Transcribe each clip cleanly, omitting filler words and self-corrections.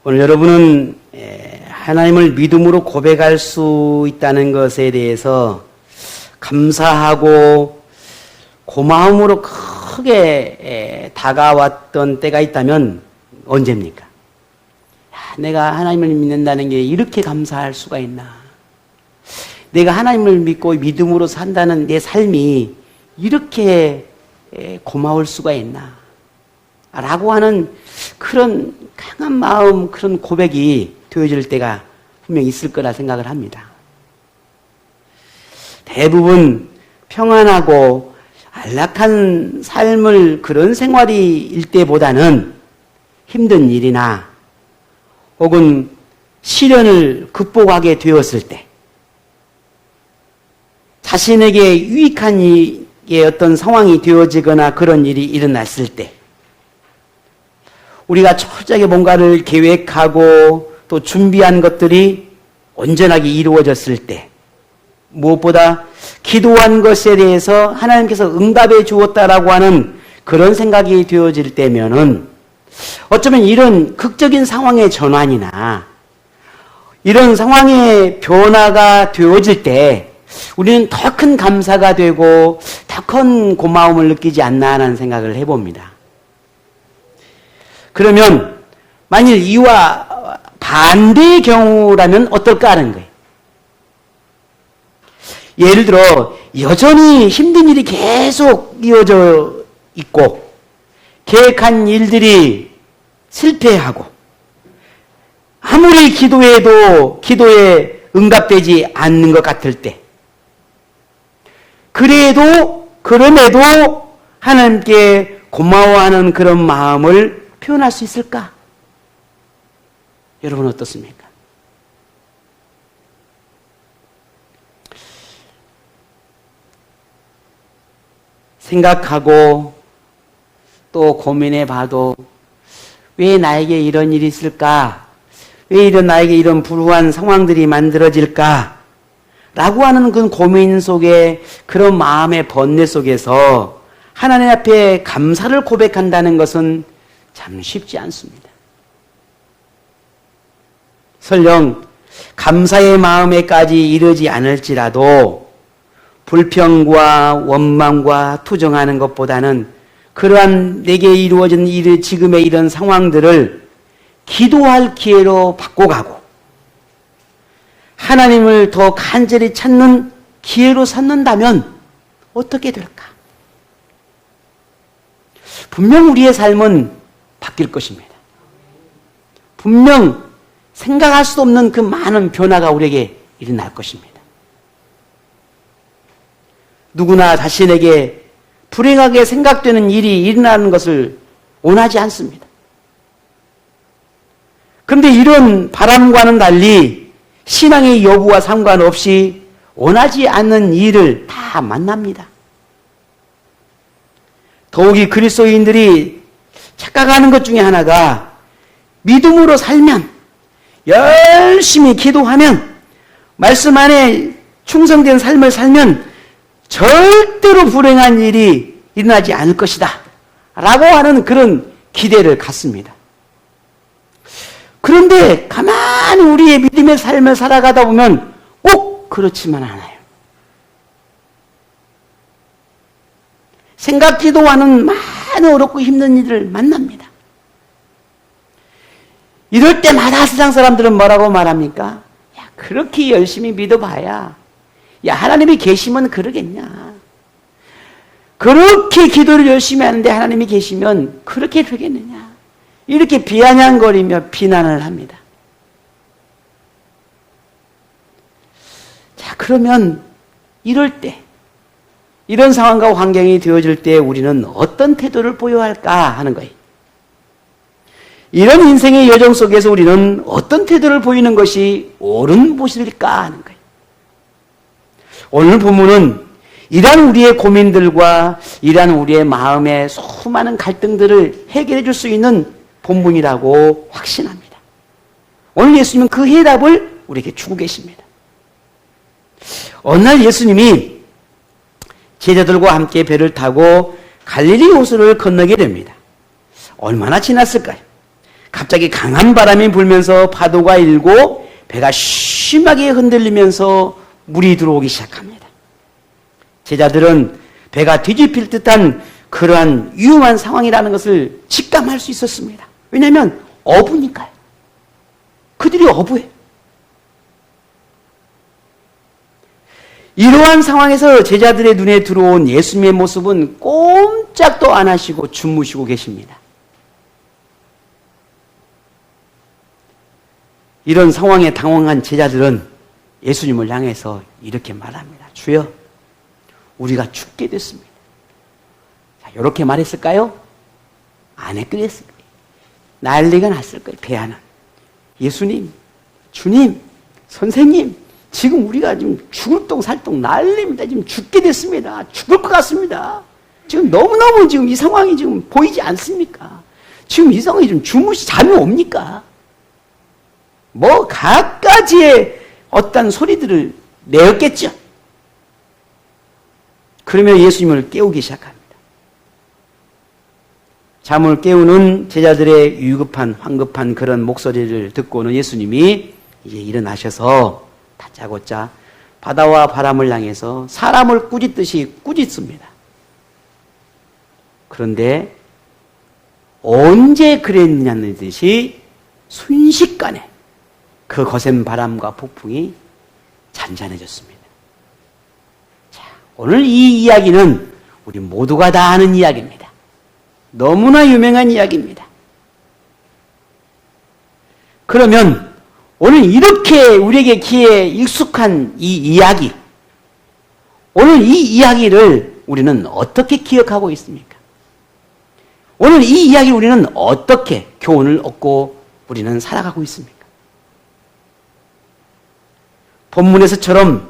오늘 여러분은 하나님을 믿음으로 고백할 수 있다는 것에 대해서 감사하고 고마움으로 크게 다가왔던 때가 있다면 언제입니까? 내가 하나님을 믿는다는 게 이렇게 감사할 수가 있나? 내가 하나님을 믿고 믿음으로 산다는 내 삶이 이렇게 고마울 수가 있나? 라고 하는 그런 강한 마음, 그런 고백이 되어질 때가 분명히 있을 거라 생각을 합니다. 대부분 평안하고 안락한 삶을 그런 생활일 때보다는 힘든 일이나 혹은 시련을 극복하게 되었을 때 자신에게 유익한 어떤 상황이 되어지거나 그런 일이 일어났을 때 우리가 철저하게 뭔가를 계획하고 또 준비한 것들이 온전하게 이루어졌을 때 무엇보다 기도한 것에 대해서 하나님께서 응답해 주었다라고 하는 그런 생각이 되어질 때면은 어쩌면 이런 극적인 상황의 전환이나 이런 상황의 변화가 되어질 때 우리는 더 큰 감사가 되고 더 큰 고마움을 느끼지 않나 하는 생각을 해봅니다. 그러면 만일 이와 반대의 경우라면 어떨까 하는 거예요. 예를 들어 여전히 힘든 일이 계속 이어져 있고 계획한 일들이 실패하고 아무리 기도해도 기도에 응답되지 않는 것 같을 때 그럼에도 하나님께 고마워하는 그런 마음을 표현할 수 있을까? 여러분 어떻습니까? 생각하고 또 고민해 봐도 왜 나에게 이런 일이 있을까? 왜 나에게 이런 불우한 상황들이 만들어질까? 라고 하는 그 고민 속에 그런 마음의 번뇌 속에서 하나님 앞에 감사를 고백한다는 것은 참 쉽지 않습니다. 설령 감사의 마음에까지 이르지 않을지라도 불평과 원망과 투정하는 것보다는 그러한 내게 이루어진 지금의 이런 상황들을 기도할 기회로 바꿔가고 하나님을 더 간절히 찾는 기회로 삼는다면 어떻게 될까? 분명 우리의 삶은 바뀔 것입니다. 분명 생각할 수도 없는 그 많은 변화가 우리에게 일어날 것입니다. 누구나 자신에게 불행하게 생각되는 일이 일어나는 것을 원하지 않습니다. 그런데 이런 바람과는 달리 신앙의 여부와 상관없이 원하지 않는 일을 다 만납니다. 더욱이 그리스도인들이 착각하는 것 중에 하나가 믿음으로 살면 열심히 기도하면 말씀 안에 충성된 삶을 살면 절대로 불행한 일이 일어나지 않을 것이다 라고 하는 그런 기대를 갖습니다. 그런데 가만히 우리의 믿음의 삶을 살아가다 보면 꼭 그렇지만 않아요. 생각지도 않은 많은 어렵고 힘든 일을 만납니다. 이럴 때마다 세상 사람들은 뭐라고 말합니까? 야, 그렇게 열심히 믿어봐야 야, 하나님이 계시면 그러겠냐. 그렇게 기도를 열심히 하는데 하나님이 계시면 그렇게 되겠느냐. 이렇게 비아냥거리며 비난을 합니다. 자, 그러면 이럴 때, 이런 상황과 환경이 되어질 때 우리는 어떤 태도를 보여야 할까 하는 거예요. 이런 인생의 여정 속에서 우리는 어떤 태도를 보이는 것이 옳은 모습일까 하는 거예요. 오늘 본문은 이러한 우리의 고민들과 이러한 우리의 마음의 수많은 갈등들을 해결해 줄 수 있는 본문이라고 확신합니다. 오늘 예수님은 그 해답을 우리에게 주고 계십니다. 어느 날 예수님이 제자들과 함께 배를 타고 갈릴리 호수를 건너게 됩니다. 얼마나 지났을까요? 갑자기 강한 바람이 불면서 파도가 일고 배가 심하게 흔들리면서 물이 들어오기 시작합니다. 제자들은 배가 뒤집힐 듯한 그러한 위험한 상황이라는 것을 직감할 수 있었습니다. 왜냐하면 어부니까요. 그들이 어부예요. 이러한 상황에서 제자들의 눈에 들어온 예수님의 모습은 꼼짝도 안 하시고 주무시고 계십니다. 이런 상황에 당황한 제자들은 예수님을 향해서 이렇게 말합니다. 주여, 우리가 죽게 됐습니다. 자, 이렇게 말했을까요? 안 했겠을 거예요. 난리가 났을 거예요. 배 안은. 예수님, 주님, 선생님, 지금 우리가 지금 죽을 똥살똥 난립니다. 지금 죽게 됐습니다. 죽을 것 같습니다. 지금 너무너무 지금 이 상황이 지금 보이지 않습니까? 지금 이 상황이 지금 잠이 옵니까? 뭐 갖가지의 어떤 소리들을 내었겠죠. 그러면 예수님을 깨우기 시작합니다. 잠을 깨우는 제자들의 위급한 황급한 그런 목소리를 듣고는 예수님이 이제 일어나셔서 다짜고짜 바다와 바람을 향해서 사람을 꾸짖듯이 꾸짖습니다. 그런데 언제 그랬냐는 듯이 순식간에 그 거센 바람과 폭풍이 잔잔해졌습니다. 자, 오늘 이 이야기는 우리 모두가 다 아는 이야기입니다. 너무나 유명한 이야기입니다. 그러면 오늘 이렇게 우리에게 귀에 익숙한 이 이야기, 오늘 이 이야기를 우리는 어떻게 기억하고 있습니까? 오늘 이 이야기 우리는 어떻게 교훈을 얻고 우리는 살아가고 있습니까? 본문에서처럼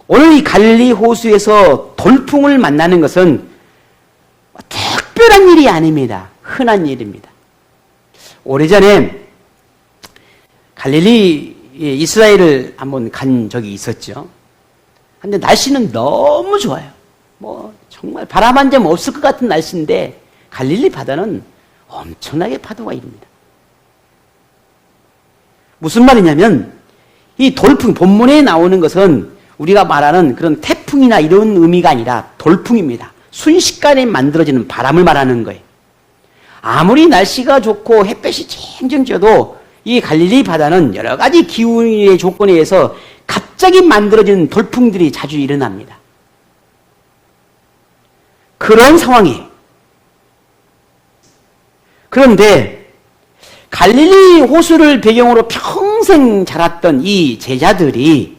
오늘 이 갈릴리 호수에서 돌풍을 만나는 것은 특별한 일이 아닙니다. 흔한 일입니다. 오래전에 갈릴리 이스라엘을 한번 간 적이 있었죠. 근데 날씨는 너무 좋아요. 뭐 정말 바람 한 점 없을 것 같은 날씨인데 갈릴리 바다는 엄청나게 파도가 일입니다. 무슨 말이냐면 이 돌풍, 본문에 나오는 것은 우리가 말하는 그런 태풍이나 이런 의미가 아니라 돌풍입니다. 순식간에 만들어지는 바람을 말하는 거예요. 아무리 날씨가 좋고 햇볕이 쨍쨍 쬐도 이 갈릴리 바다는 여러 가지 기후의 조건에 의해서 갑자기 만들어지는 돌풍들이 자주 일어납니다. 그런 상황이에요. 그런데 갈릴리 호수를 배경으로 평생 자랐던 이 제자들이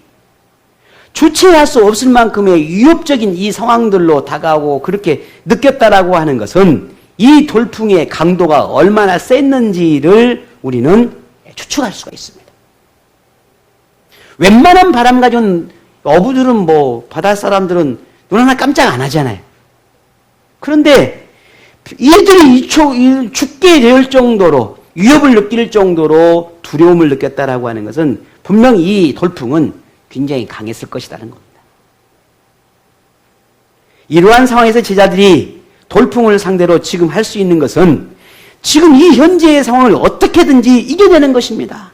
주체할 수 없을 만큼의 위협적인 이 상황들로 다가오고 그렇게 느꼈다라고 하는 것은 이 돌풍의 강도가 얼마나 셌는지를 우리는 추측할 수가 있습니다. 웬만한 바람 가져온 어부들은 뭐 바다 사람들은 눈 하나 깜짝 안 하잖아요. 그런데 이들이 죽게 될 정도로 위협을 느낄 정도로 두려움을 느꼈다라고 하는 것은 분명히 이 돌풍은 굉장히 강했을 것이라는 겁니다. 이러한 상황에서 제자들이 돌풍을 상대로 지금 할 수 있는 것은 지금 이 현재의 상황을 어떻게든지 이겨내는 것입니다.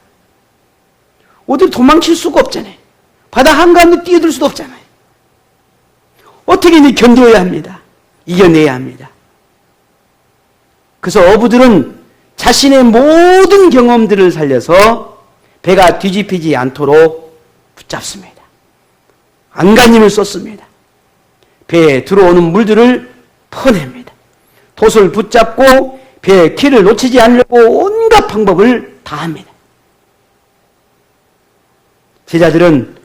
어디 도망칠 수가 없잖아요. 바다 한가운데 뛰어들 수도 없잖아요. 어떻게든 견뎌야 합니다. 이겨내야 합니다. 그래서 어부들은 자신의 모든 경험들을 살려서 배가 뒤집히지 않도록 붙잡습니다. 안간힘을 쏟습니다. 배에 들어오는 물들을 퍼냅니다. 돛을 붙잡고 배의 키를 놓치지 않으려고 온갖 방법을 다합니다. 제자들은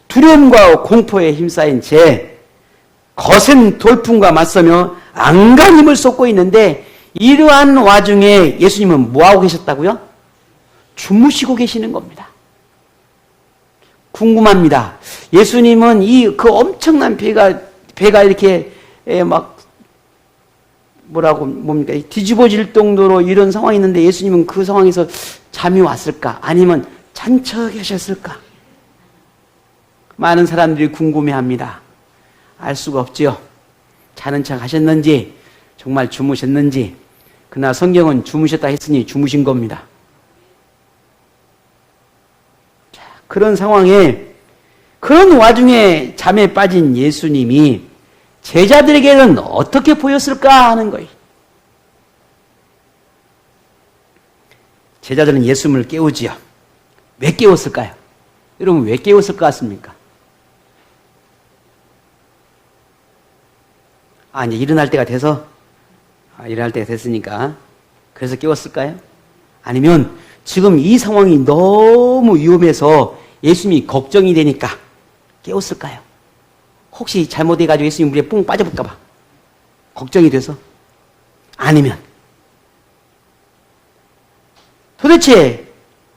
두려움과 공포에 힘싸인 채 거센 돌풍과 맞서며 안간힘을 쏟고 있는데 이러한 와중에 예수님은 뭐하고 계셨다고요? 주무시고 계시는 겁니다. 궁금합니다. 예수님은 그 엄청난 배가 이렇게 막 뭡니까? 뒤집어질 정도로 이런 상황이 있는데 예수님은 그 상황에서 잠이 왔을까? 아니면 잔 척 하셨을까? 많은 사람들이 궁금해합니다. 알 수가 없죠. 자는 척 하셨는지 정말 주무셨는지. 그러나 성경은 주무셨다 했으니 주무신 겁니다. 그런 상황에 그런 와중에 잠에 빠진 예수님이 제자들에게는 어떻게 보였을까 하는 거예요. 제자들은 예수님을 깨우지요. 왜 깨웠을까요? 여러분 왜 깨웠을 것 같습니까? 이제 일어날 때가 돼서 일어날 때가 됐으니까 그래서 깨웠을까요? 아니면 지금 이 상황이 너무 위험해서 예수님이 걱정이 되니까 깨웠을까요? 혹시 잘못해가지고 예수님 물에 뿡 빠져볼까 봐 걱정이 돼서? 아니면 도대체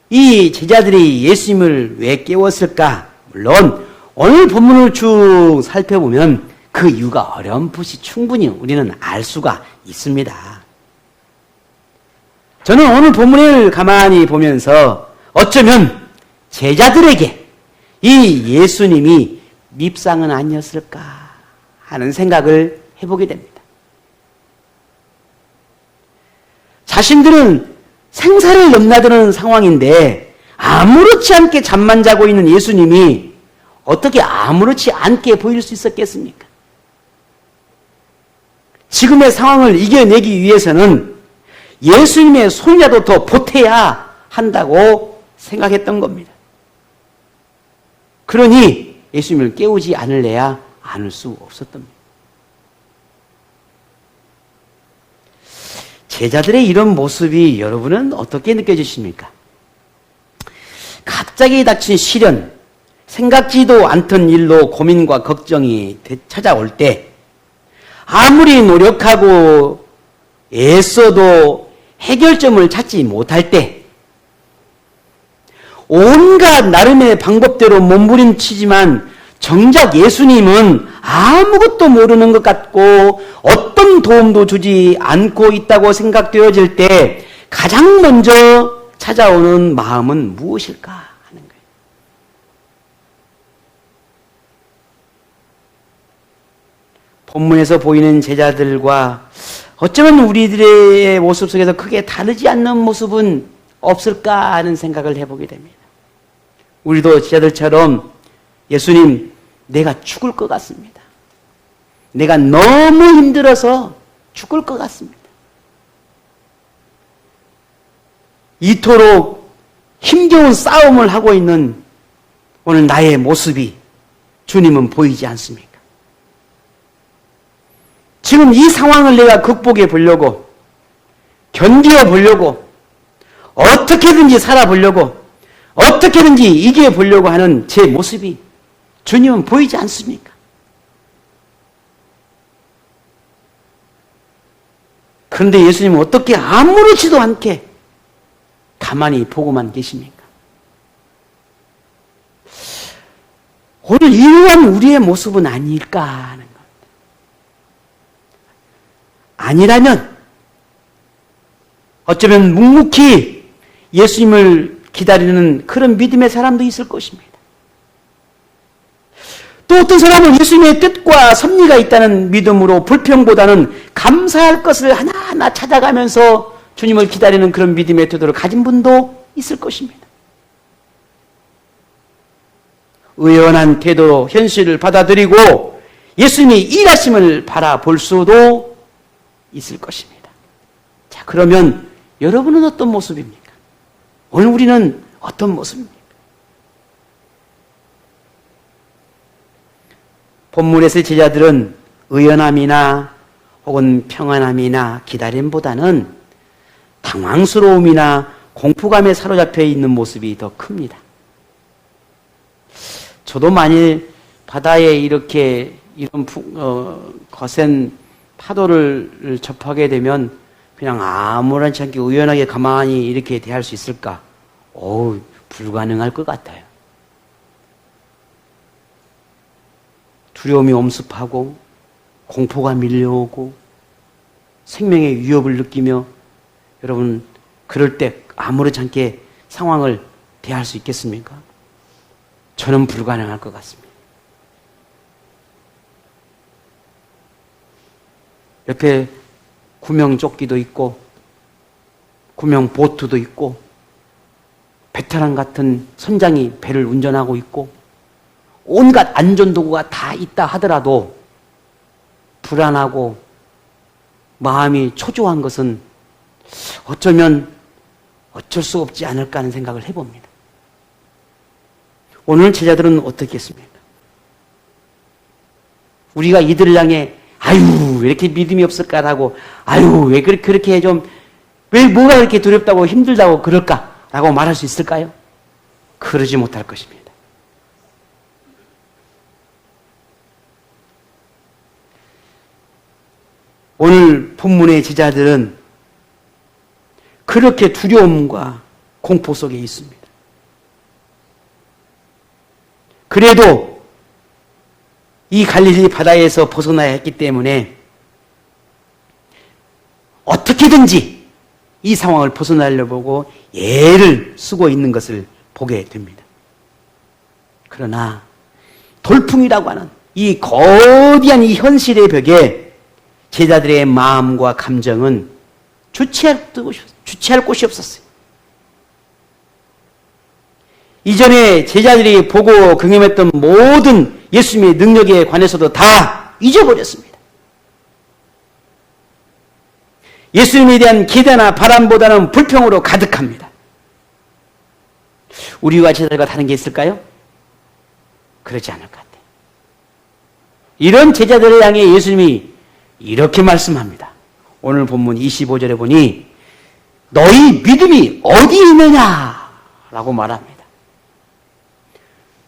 이 제자들이 예수님을 왜 깨웠을까? 물론 오늘 본문을 쭉 살펴보면 그 이유가 어렴풋이 충분히 우리는 알 수가 있습니다. 저는 오늘 본문을 가만히 보면서 어쩌면 제자들에게 이 예수님이 밉상은 아니었을까 하는 생각을 해보게 됩니다. 자신들은 생사를 넘나드는 상황인데 아무렇지 않게 잠만 자고 있는 예수님이 어떻게 아무렇지 않게 보일 수 있었겠습니까? 지금의 상황을 이겨내기 위해서는 예수님의 손이라도 더 보태야 한다고 생각했던 겁니다. 그러니 예수님을 깨우지 않을래야 않을 수 없었던 겁니다. 제자들의 이런 모습이 여러분은 어떻게 느껴지십니까? 갑자기 닥친 시련, 생각지도 않던 일로 고민과 걱정이 찾아올 때 아무리 노력하고 애써도 해결점을 찾지 못할 때 온갖 나름의 방법대로 몸부림치지만 정작 예수님은 아무것도 모르는 것 같고 어떤 도움도 주지 않고 있다고 생각되어질 때 가장 먼저 찾아오는 마음은 무엇일까 하는 거예요. 본문에서 보이는 제자들과 어쩌면 우리들의 모습 속에서 크게 다르지 않는 모습은 없을까 하는 생각을 해보게 됩니다. 우리도 제자들처럼 예수님, 내가 죽을 것 같습니다. 내가 너무 힘들어서 죽을 것 같습니다. 이토록 힘겨운 싸움을 하고 있는 오늘 나의 모습이 주님은 보이지 않습니까? 지금 이 상황을 내가 극복해 보려고, 견디어 보려고, 어떻게든지 살아보려고, 어떻게든지 이겨보려고 하는 제 모습이 주님은 보이지 않습니까? 그런데 예수님은 어떻게 아무렇지도 않게 가만히 보고만 계십니까? 오늘 이러한 우리의 모습은 아닐까 하는 겁니다. 아니라면 어쩌면 묵묵히 예수님을 기다리는 그런 믿음의 사람도 있을 것입니다. 또 어떤 사람은 예수님의 뜻과 섭리가 있다는 믿음으로 불평보다는 감사할 것을 하나하나 찾아가면서 주님을 기다리는 그런 믿음의 태도를 가진 분도 있을 것입니다. 의연한 태도로 현실을 받아들이고 예수님이 일하심을 바라볼 수도 있을 것입니다. 자, 그러면 여러분은 어떤 모습입니까? 오늘 우리는 어떤 모습입니까? 본문에서 제자들은 의연함이나 혹은 평안함이나 기다림보다는 당황스러움이나 공포감에 사로잡혀 있는 모습이 더 큽니다. 저도 만일 바다에 이렇게 이런 거센 파도를 접하게 되면 그냥 아무렇지 않게 의연하게 가만히 이렇게 대할 수 있을까? 불가능할 것 같아요. 두려움이 엄습하고 공포가 밀려오고 생명의 위협을 느끼며 여러분 그럴 때 아무렇지 않게 상황을 대할 수 있겠습니까? 저는 불가능할 것 같습니다. 옆에 구명조끼도 있고 구명보트도 있고 베테랑 같은 선장이 배를 운전하고 있고 온갖 안전도구가 다 있다 하더라도 불안하고 마음이 초조한 것은 어쩌면 어쩔 수 없지 않을까 하는 생각을 해봅니다. 오늘 제자들은 어떻겠습니까? 우리가 이들을 향해 아유 왜 이렇게 믿음이 없을까라고 아유 왜 그렇게 좀 왜 뭐가 그렇게 두렵다고 힘들다고 그럴까라고 말할 수 있을까요? 그러지 못할 것입니다. 오늘 본문의 제자들은 그렇게 두려움과 공포 속에 있습니다. 그래도 이 갈릴리 바다에서 벗어나야 했기 때문에 어떻게든지 이 상황을 벗어나려고 보고 애를 쓰고 있는 것을 보게 됩니다. 그러나 돌풍이라고 하는 이 거대한 이 현실의 벽에 제자들의 마음과 감정은 주체할 곳이 없었어요. 이전에 제자들이 보고 경험했던 모든 예수님의 능력에 관해서도 다 잊어버렸습니다. 예수님에 대한 기대나 바람보다는 불평으로 가득합니다. 우리와 제자들과 다른 게 있을까요? 그렇지 않을 것 같아요. 이런 제자들을 향해 예수님이 이렇게 말씀합니다. 오늘 본문 25절에 보니 너희 믿음이 어디 있느냐? 라고 말합니다.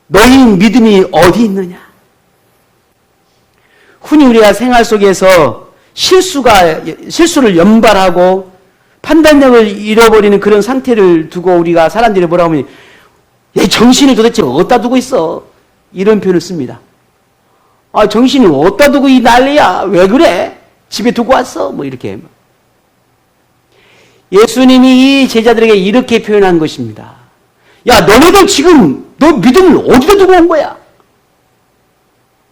너희 믿음이 어디 있느냐? 흔히 우리가 생활 속에서 실수를 연발하고 판단력을 잃어버리는 그런 상태를 두고 우리가 사람들이 뭐라고 하면 얘 정신을 도대체 어디다 두고 있어? 이런 표현을 씁니다. 아, 정신을 어디다 두고 이 난리야? 왜 그래? 집에 두고 왔어? 뭐 이렇게. 예수님이 이 제자들에게 이렇게 표현한 것입니다. 야, 너네들 지금 너 믿음을 어디다 두고 온 거야?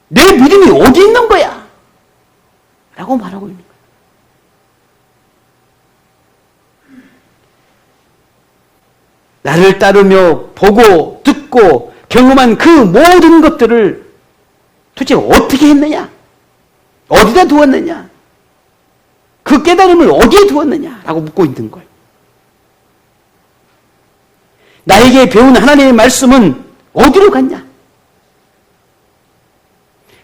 내 믿음이 어디 있는 거야? 라고 말하고 있는 거예요. 나를 따르며 보고 듣고 경험한 그 모든 것들을 도대체 어떻게 했느냐? 어디다 두었느냐? 그 깨달음을 어디에 두었느냐? 라고 묻고 있는 거예요. 나에게 배운 하나님의 말씀은 어디로 갔냐?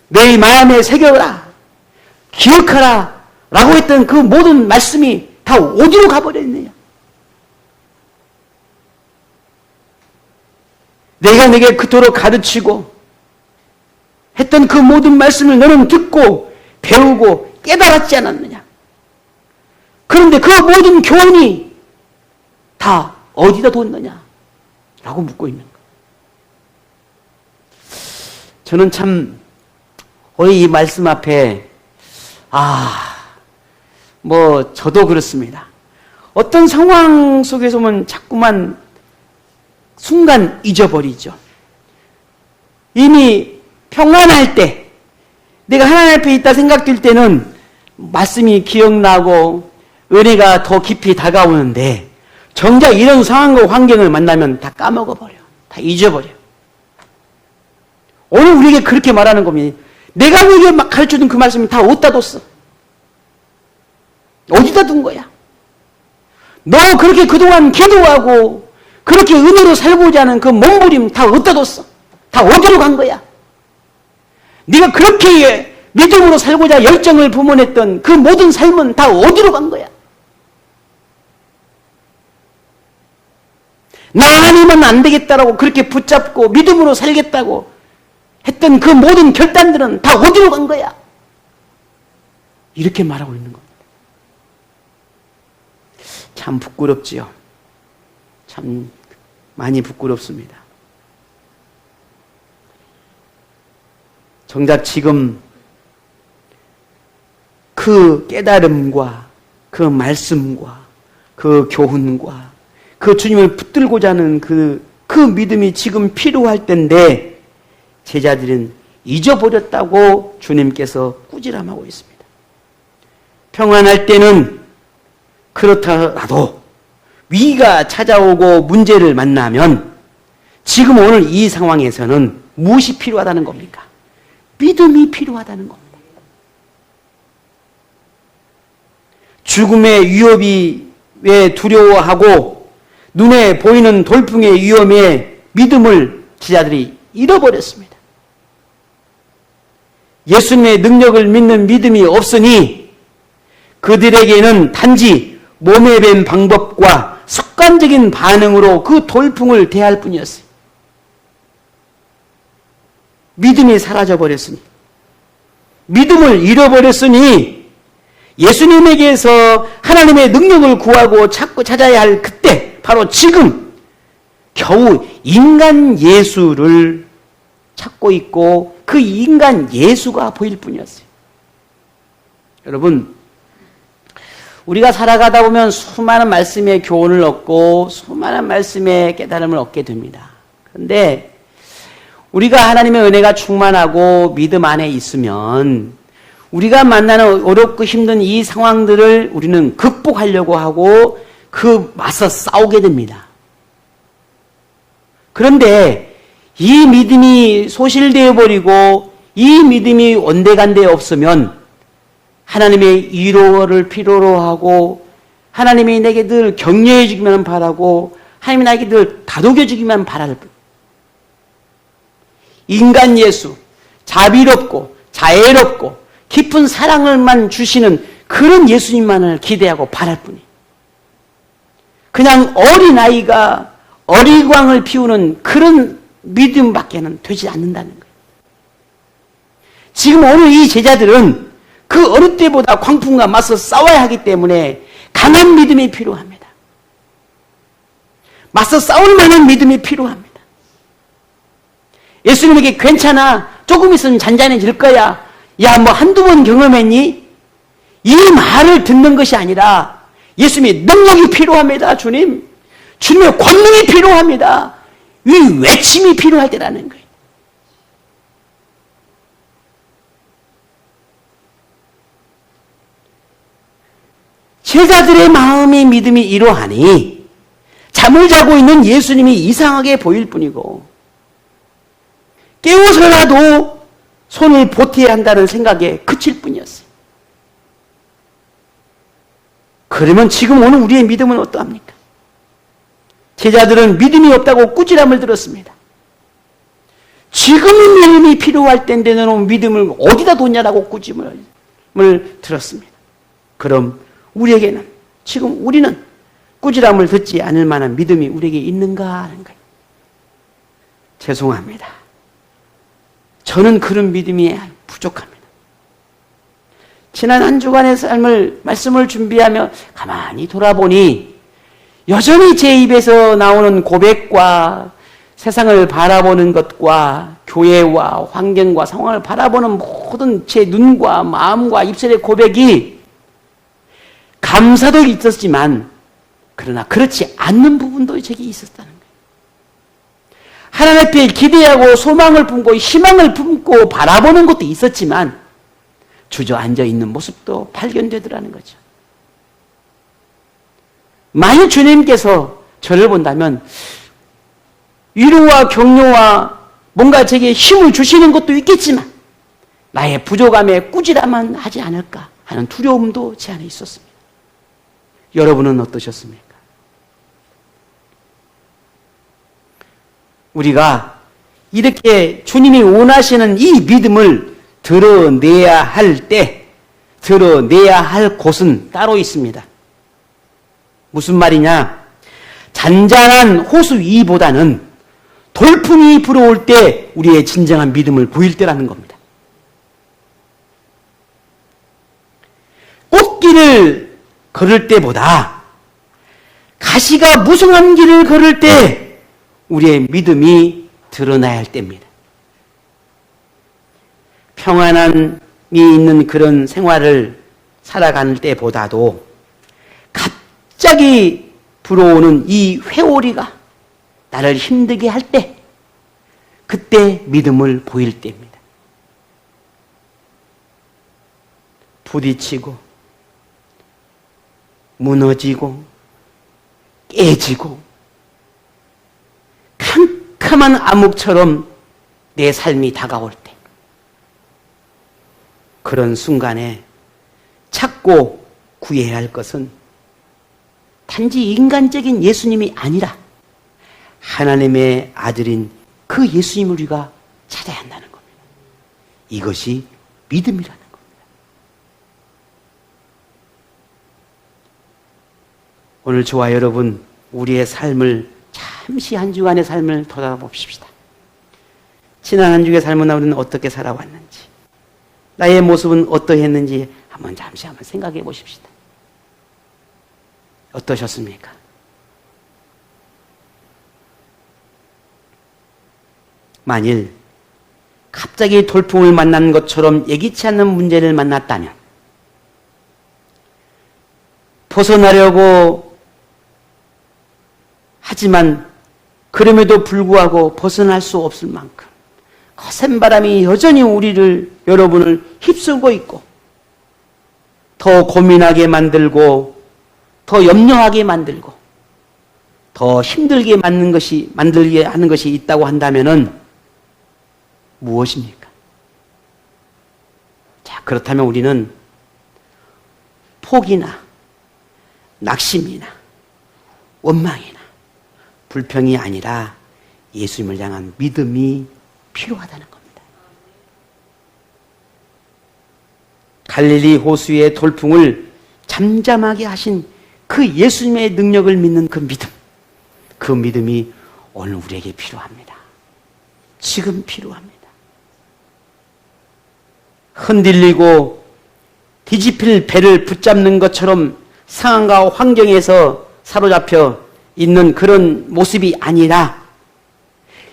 내 마음에 새겨라. 기억하라. 라고 했던 그 모든 말씀이 다 어디로 가버렸느냐? 내가 내게 그토록 가르치고 했던 그 모든 말씀을 너는 듣고 배우고 깨달았지 않았느냐? 그런데 그 모든 교훈이 다 어디다 뒀느냐? 라고 묻고 있는 거예요. 저는 참 이 말씀 앞에 저도 그렇습니다. 어떤 상황 속에서 보면 자꾸만 순간 잊어버리죠. 이미 평안할 때, 내가 하나님 앞에 있다 생각될 때는 말씀이 기억나고 은혜가 더 깊이 다가오는데 정작 이런 상황과 환경을 만나면 다 까먹어버려. 다 잊어버려. 오늘 우리에게 그렇게 말하는 겁니다. 내가 우리에게 막 가르쳐준 그 말씀이 다 어디다 뒀어? 어디다 둔 거야? 너 그렇게 그동안 기도하고 그렇게 은혜로 살고자 하는 그 몸부림 다 어디다 뒀어? 다 어디로 간 거야? 네가 그렇게 믿음으로 살고자 열정을 부문했던 그 모든 삶은 다 어디로 간 거야? 나 아니면 안 되겠다라고 그렇게 붙잡고 믿음으로 살겠다고 했던 그 모든 결단들은 다 어디로 간 거야? 이렇게 말하고 있는 겁니다. 참 부끄럽지요. 참 많이 부끄럽습니다. 정작 지금 그 깨달음과 그 말씀과 그 교훈과 그 주님을 붙들고자 하는 그 믿음이 지금 필요할 때인데 제자들은 잊어버렸다고 주님께서 꾸지람하고 있습니다. 평안할 때는 그렇더라도 위기가 찾아오고 문제를 만나면 지금 오늘 이 상황에서는 무엇이 필요하다는 겁니까? 믿음이 필요하다는 겁니다. 죽음의 위협이 왜 두려워하고 눈에 보이는 돌풍의 위험에 믿음을 제자들이 잃어버렸습니다. 예수님의 능력을 믿는 믿음이 없으니 그들에게는 단지 몸에 밴 방법과 습관적인 반응으로 그 돌풍을 대할 뿐이었어요. 믿음이 사라져버렸으니, 믿음을 잃어버렸으니 예수님에게서 하나님의 능력을 구하고 찾고 찾아야 할 그때, 바로 지금 겨우 인간 예수를 찾고 있고 그 인간 예수가 보일 뿐이었어요. 여러분, 우리가 살아가다 보면 수많은 말씀의 교훈을 얻고 수많은 말씀의 깨달음을 얻게 됩니다. 그런데 우리가 하나님의 은혜가 충만하고 믿음 안에 있으면 우리가 만나는 어렵고 힘든 이 상황들을 우리는 극복하려고 하고 그 맞서 싸우게 됩니다. 그런데 이 믿음이 소실되어 버리고 이 믿음이 온데간데 없으면 하나님의 위로를 필요로 하고 하나님이 내게 늘 격려해 주기만 바라고 하나님이 나에게 늘 다독여 주기만 바랄 뿐. 인간 예수, 자비롭고 자애롭고 깊은 사랑을만 주시는 그런 예수님만을 기대하고 바랄 뿐이. 그냥 어린아이가 어리광을 피우는 그런 믿음밖에는 되지 않는다는 거예요. 지금 오늘 이 제자들은 그 어느 때보다 광풍과 맞서 싸워야 하기 때문에 강한 믿음이 필요합니다. 맞서 싸울 만한 믿음이 필요합니다. 예수님에게 괜찮아, 조금 있으면 잔잔해질 거야, 야 뭐 한두 번 경험했니? 이 말을 듣는 것이 아니라 예수님의 능력이 필요합니다. 주님의 권능이 필요합니다. 이 외침이 필요할 때라는 거예요. 제자들의 마음이 믿음이 이러하니 잠을 자고 있는 예수님이 이상하게 보일 뿐이고 깨워서라도 손을 보태야 한다는 생각에 그칠 뿐이었어요. 그러면 지금 오늘 우리의 믿음은 어떠합니까? 제자들은 믿음이 없다고 꾸지람을 들었습니다. 지금 믿음이 필요할 때인데 너는 믿음을 어디다 뒀냐라고 꾸지람을 들었습니다. 그럼 우리에게는, 지금 우리는 꾸지람을 듣지 않을 만한 믿음이 우리에게 있는가 하는 거예요. 죄송합니다. 저는 그런 믿음이 부족합니다. 지난 한 주간의 말씀을 준비하며 가만히 돌아보니 여전히 제 입에서 나오는 고백과 세상을 바라보는 것과 교회와 환경과 상황을 바라보는 모든 제 눈과 마음과 입술의 고백이 감사도 있었지만 그러나 그렇지 않는 부분도 제게 있었다는 거예요. 하나님 앞에 기대하고 소망을 품고 희망을 품고 바라보는 것도 있었지만 주저앉아 있는 모습도 발견되더라는 거죠. 만일 주님께서 저를 본다면 위로와 격려와 뭔가 제게 힘을 주시는 것도 있겠지만 나의 부족함에 꾸지람만 하지 않을까 하는 두려움도 제 안에 있었습니다. 여러분은 어떠셨습니까? 우리가 이렇게 주님이 원하시는 이 믿음을 드러내야 할 때, 드러내야 할 곳은 따로 있습니다. 무슨 말이냐? 잔잔한 호수 위보다는 돌풍이 불어올 때 우리의 진정한 믿음을 보일 때라는 겁니다. 꽃길을 걸을 때보다 가시가 무성한 길을 걸을 때 우리의 믿음이 드러나야 할 때입니다. 평안함이 있는 그런 생활을 살아가는 때보다도 갑자기 불어오는 이 회오리가 나를 힘들게 할 때, 그때 믿음을 보일 때입니다. 부딪히고 무너지고 깨지고 캄캄한 암흑처럼 내 삶이 다가올 때, 그런 순간에 찾고 구해야 할 것은 단지 인간적인 예수님이 아니라 하나님의 아들인 그 예수님을 우리가 찾아야 한다는 겁니다. 이것이 믿음이라는 겁니다. 오늘 저와 여러분, 우리의 삶을 잠시 한 주간의 삶을 돌아봅시다. 지난 한 주의 삶은 우리는 어떻게 살아왔는지, 나의 모습은 어떠했는지 잠시 한번 생각해 보십시다. 어떠셨습니까? 만일 갑자기 돌풍을 만난 것처럼 예기치 않는 문제를 만났다면 벗어나려고 하지만 그럼에도 불구하고 벗어날 수 없을 만큼 거센 바람이 여전히 여러분을 휩쓸고 있고 더 고민하게 만들고 더 염려하게 만들고 더 힘들게 만들게 하는 것이 있다고 한다면은 무엇입니까? 자, 그렇다면 우리는 포기나 낙심이나 원망이나 불평이 아니라 예수님을 향한 믿음이 필요하다는 겁니다. 갈릴리 호수의 돌풍을 잠잠하게 하신 그 예수님의 능력을 믿는 그 믿음, 그 믿음이 오늘 우리에게 필요합니다. 지금 필요합니다. 흔들리고 뒤집힐 배를 붙잡는 것처럼 상황과 환경에서 사로잡혀 있는 그런 모습이 아니라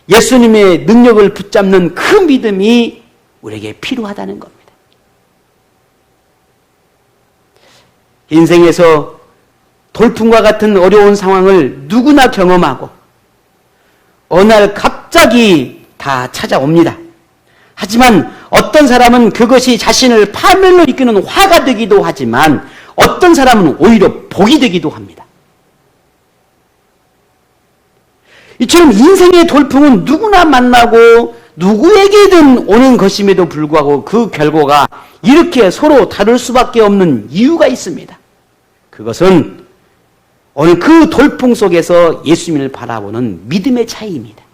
예수님의 능력을 붙잡는 그 믿음이 우리에게 필요하다는 겁니다. 인생에서 돌풍과 같은 어려운 상황을 누구나 경험하고 어느 날 갑자기 다 찾아옵니다. 하지만 어떤 사람은 그것이 자신을 파멸로 이끄는 화가 되기도 하지만 어떤 사람은 오히려 복이 되기도 합니다. 이처럼 인생의 돌풍은 누구나 만나고 누구에게든 오는 것임에도 불구하고 그 결과가 이렇게 서로 다를 수밖에 없는 이유가 있습니다. 그것은 오늘 그 돌풍 속에서 예수님을 바라보는 믿음의 차이입니다.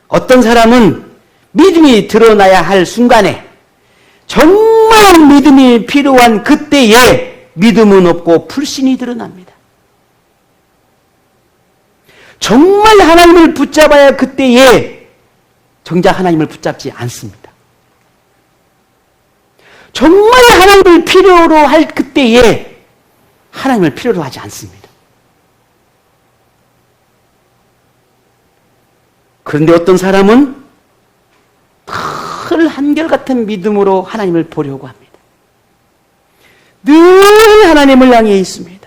어떤 사람은 믿음이 드러나야 할 순간에 정말 믿음이 필요한 그때에 믿음은 없고 불신이 드러납니다. 정말 하나님을 붙잡아야 할 그때에 정작 하나님을 붙잡지 않습니다. 정말 하나님을 필요로 할 그때에 하나님을 필요로 하지 않습니다. 그런데 어떤 사람은 늘 한결같은 믿음으로 하나님을 보려고 합니다. 늘 하나님을 향해 있습니다.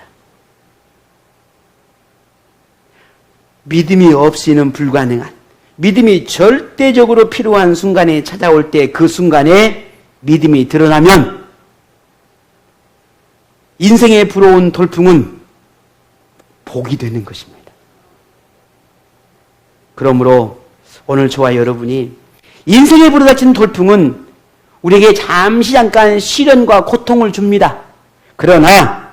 믿음이 없이는 불가능한, 믿음이 절대적으로 필요한 순간에 찾아올 때 그 순간에 믿음이 드러나면 인생에 불어온 돌풍은 복이 되는 것입니다. 그러므로 오늘 저와 여러분이 인생에 불어닥친 돌풍은 우리에게 잠깐 시련과 고통을 줍니다. 그러나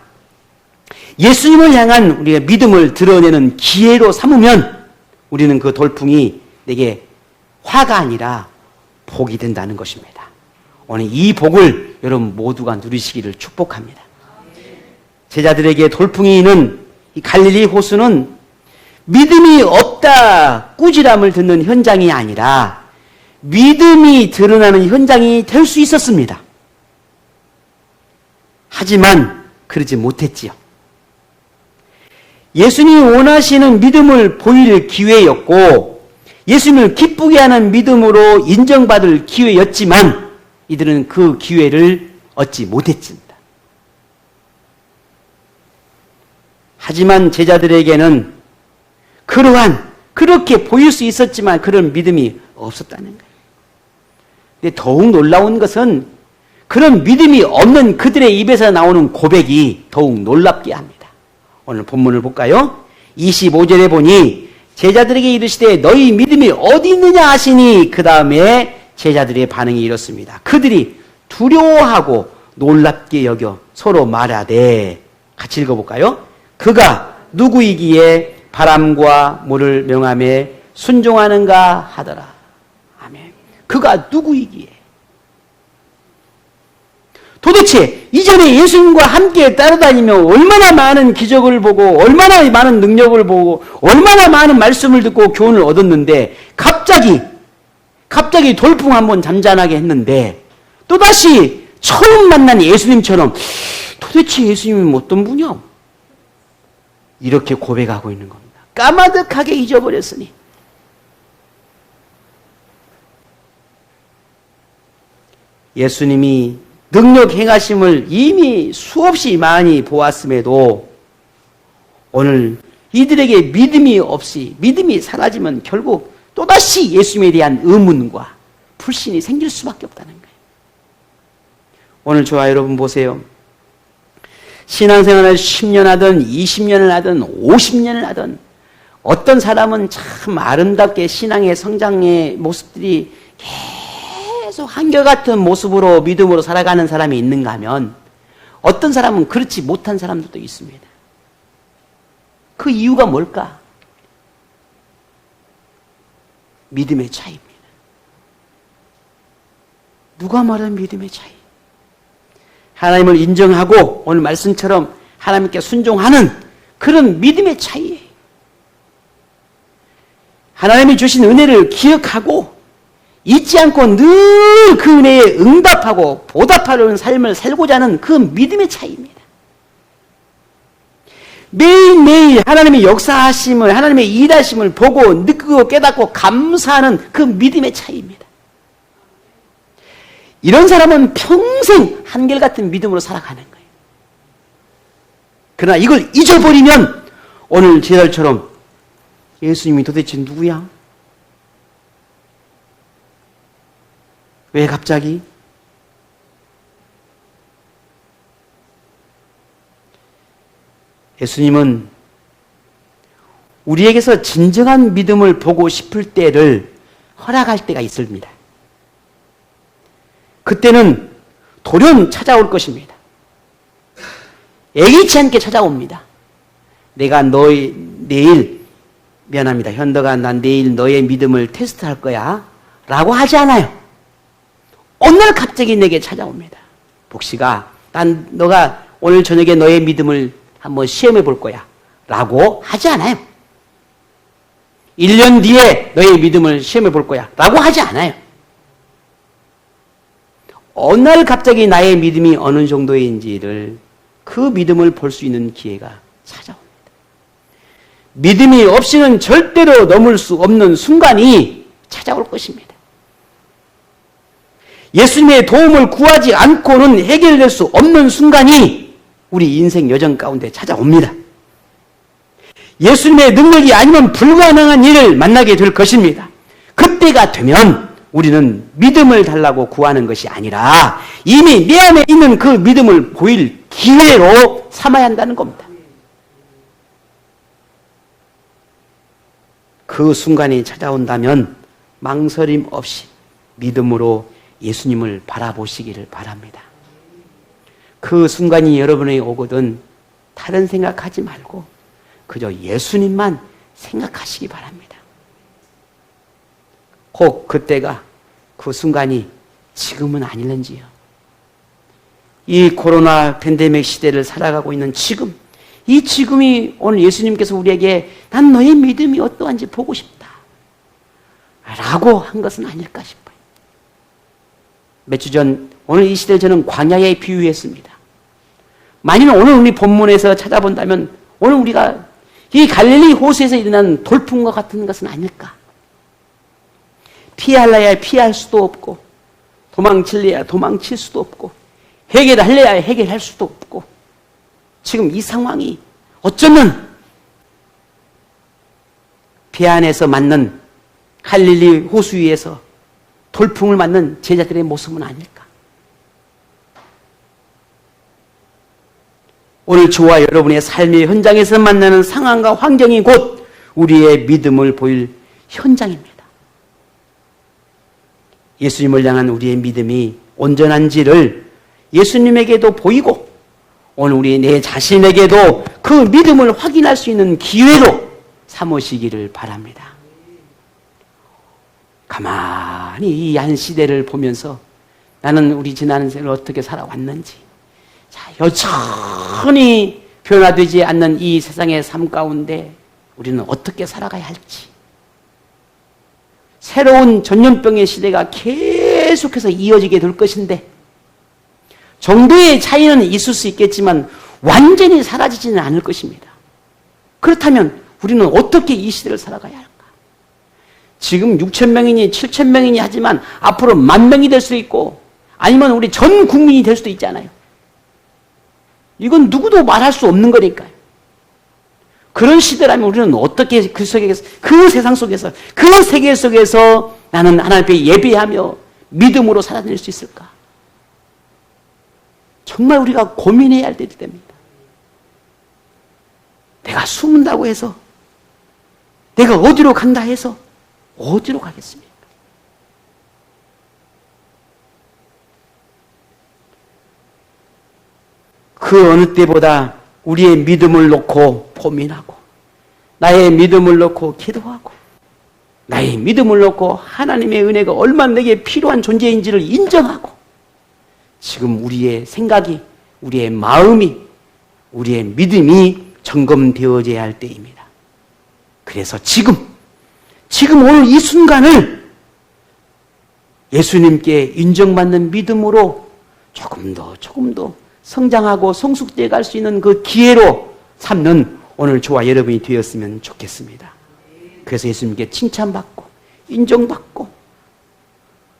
예수님을 향한 우리의 믿음을 드러내는 기회로 삼으면 우리는 그 돌풍이 내게 화가 아니라 복이 된다는 것입니다. 오늘 이 복을 여러분 모두가 누리시기를 축복합니다. 제자들에게 돌풍이 있는 이 갈릴리 호수는 믿음이 없다 꾸지람을 듣는 현장이 아니라 믿음이 드러나는 현장이 될 수 있었습니다. 하지만 그러지 못했지요. 예수님이 원하시는 믿음을 보일 기회였고 예수님을 기쁘게 하는 믿음으로 인정받을 기회였지만 이들은 그 기회를 얻지 못했습니다. 하지만 제자들에게는 그렇게 보일 수 있었지만 그런 믿음이 없었다는 거예요. 근데 더욱 놀라운 것은 그런 믿음이 없는 그들의 입에서 나오는 고백이 더욱 놀랍게 합니다. 오늘 본문을 볼까요? 25절에 보니 제자들에게 이르시되 너희 믿음이 어디 있느냐 하시니 그 다음에 제자들의 반응이 이렇습니다. 그들이 두려워하고 놀랍게 여겨 서로 말하되, 같이 읽어볼까요? 그가 누구이기에 바람과 물을 명함에 순종하는가 하더라. 아멘. 그가 누구이기에. 도대체 이전에 예수님과 함께 따라다니며 얼마나 많은 기적을 보고 얼마나 많은 능력을 보고 얼마나 많은 말씀을 듣고 교훈을 얻었는데 갑자기 돌풍 한번 잠잠하게 했는데 또다시 처음 만난 예수님처럼 도대체 예수님은 어떤 분이요? 이렇게 고백하고 있는 겁니다. 까마득하게 잊어버렸으니. 예수님이 능력 행하심을 이미 수없이 많이 보았음에도 오늘 이들에게 믿음이 사라지면 결국 또다시 예수님에 대한 의문과 불신이 생길 수밖에 없다는 거예요. 오늘 저와 여러분 보세요. 신앙생활을 10년 하든 20년을 하든 50년을 하든 어떤 사람은 참 아름답게 신앙의 성장의 모습들이 계속 한결같은 모습으로 믿음으로 살아가는 사람이 있는가 하면 어떤 사람은 그렇지 못한 사람들도 있습니다. 그 이유가 뭘까? 믿음의 차이입니다. 누가 말한 믿음의 차이? 하나님을 인정하고 오늘 말씀처럼 하나님께 순종하는 그런 믿음의 차이예요. 하나님이 주신 은혜를 기억하고 잊지 않고 늘 그 은혜에 응답하고 보답하려는 삶을 살고자 하는 그 믿음의 차이입니다. 매일매일 하나님의 역사하심을, 하나님의 일하심을 보고 느끼고 깨닫고 감사하는 그 믿음의 차이입니다. 이런 사람은 평생 한결같은 믿음으로 살아가는 거예요. 그러나 이걸 잊어버리면 오늘 제자들처럼 예수님이 도대체 누구야? 왜 갑자기? 예수님은 우리에게서 진정한 믿음을 보고 싶을 때를 허락할 때가 있습니다. 그때는 돌연 찾아올 것입니다. 예기치 않게 찾아옵니다. 내가 내일 미안합니다. 현덕아, 난 내일 너의 믿음을 테스트할 거야 라고 하지 않아요. 어느 날 갑자기 내게 찾아옵니다. 복식아, 너가 오늘 저녁에 너의 믿음을 한번 시험해 볼 거야 라고 하지 않아요. 1년 뒤에 너의 믿음을 시험해 볼 거야 라고 하지 않아요. 어느 날 갑자기 나의 믿음이 어느 정도인지를 그 믿음을 볼 수 있는 기회가 찾아옵니다. 믿음이 없이는 절대로 넘을 수 없는 순간이 찾아올 것입니다. 예수님의 도움을 구하지 않고는 해결될 수 없는 순간이 우리 인생 여정 가운데 찾아옵니다. 예수님의 능력이 아니면 불가능한 일을 만나게 될 것입니다. 그때가 되면 우리는 믿음을 달라고 구하는 것이 아니라 이미 내 안에 있는 그 믿음을 보일 기회로 삼아야 한다는 겁니다. 그 순간이 찾아온다면 망설임 없이 믿음으로 예수님을 바라보시기를 바랍니다. 그 순간이 여러분에게 오거든 다른 생각하지 말고 그저 예수님만 생각하시기 바랍니다. 혹 그때가 그 순간이 지금은 아닐는지요. 이 코로나 팬데믹 시대를 살아가고 있는 지금, 이 지금이 오늘 예수님께서 우리에게 난 너의 믿음이 어떠한지 보고 싶다 라고 한 것은 아닐까 싶어요. 몇 주 전 오늘 이 시대를 저는 광야에 비유했습니다. 만일 오늘 우리 본문에서 찾아본다면 오늘 우리가 이 갈릴리 호수에서 일어난 돌풍과 같은 것은 아닐까. 피할래야 피할 수도 없고 도망칠래야 도망칠 수도 없고 해결할래야 해결할 수도 없고 지금 이 상황이 어쩌면 배 안에서 맞는 갈릴리 호수 위에서 돌풍을 맞는 제자들의 모습은 아닐까. 오늘 저와 여러분의 삶의 현장에서 만나는 상황과 환경이 곧 우리의 믿음을 보일 현장입니다. 예수님을 향한 우리의 믿음이 온전한지를 예수님에게도 보이고 오늘 우리 내 자신에게도 그 믿음을 확인할 수 있는 기회로 삼으시기를 바랍니다. 가만히 이 한 시대를 보면서 나는 우리 지난 생을 어떻게 살아왔는지, 자, 여전히 변화되지 않는 이 세상의 삶 가운데 우리는 어떻게 살아가야 할지, 새로운 전염병의 시대가 계속해서 이어지게 될 것인데 정도의 차이는 있을 수 있겠지만 완전히 사라지지는 않을 것입니다. 그렇다면 우리는 어떻게 이 시대를 살아가야 할까? 지금 6,000명이니 7,000명이니 하지만 앞으로 10,000명이 될 수도 있고 아니면 우리 전 국민이 될 수도 있잖아요. 이건 누구도 말할 수 없는 거니까요. 그런 시대라면 우리는 어떻게 그 속에서, 그 세상 속에서, 그 세계 속에서 나는 하나님 앞에 예배하며 믿음으로 살아낼 수 있을까? 정말 우리가 고민해야 할 때입니다. 내가 숨는다고 해서, 내가 어디로 간다 해서 어디로 가겠습니까? 그 어느 때보다 우리의 믿음을 놓고 고민하고 나의 믿음을 놓고 기도하고 나의 믿음을 놓고 하나님의 은혜가 얼마나 내게 필요한 존재인지를 인정하고 지금 우리의 생각이, 우리의 마음이, 우리의 믿음이 점검되어져야 할 때입니다. 그래서 지금 오늘 이 순간을 예수님께 인정받는 믿음으로 조금 더 성장하고 성숙되어 갈 수 있는 그 기회로 삼는 오늘 저와 여러분이 되었으면 좋겠습니다. 그래서 예수님께 칭찬받고 인정받고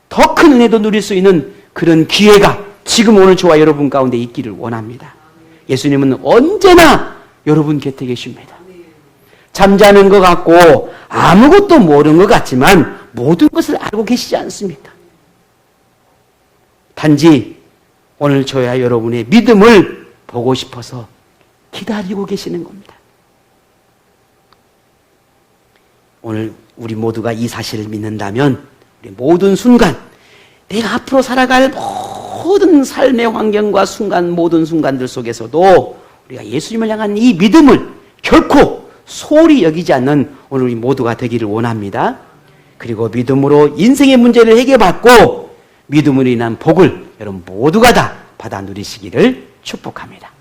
더 큰 은혜도 누릴 수 있는 그런 기회가 지금 오늘 저와 여러분 가운데 있기를 원합니다. 예수님은 언제나 여러분 곁에 계십니다. 잠자는 것 같고 아무것도 모르는 것 같지만 모든 것을 알고 계시지 않습니다. 단지 오늘 저야 여러분의 믿음을 보고 싶어서 기다리고 계시는 겁니다. 오늘 우리 모두가 이 사실을 믿는다면 우리 모든 순간, 내가 앞으로 살아갈 모든 삶의 환경과 순간, 모든 순간들 속에서도 우리가 예수님을 향한 이 믿음을 결코 소홀히 여기지 않는 오늘 우리 모두가 되기를 원합니다. 그리고 믿음으로 인생의 문제를 해결받고 믿음으로 인한 복을 여러분 모두가 다 받아 누리시기를 축복합니다.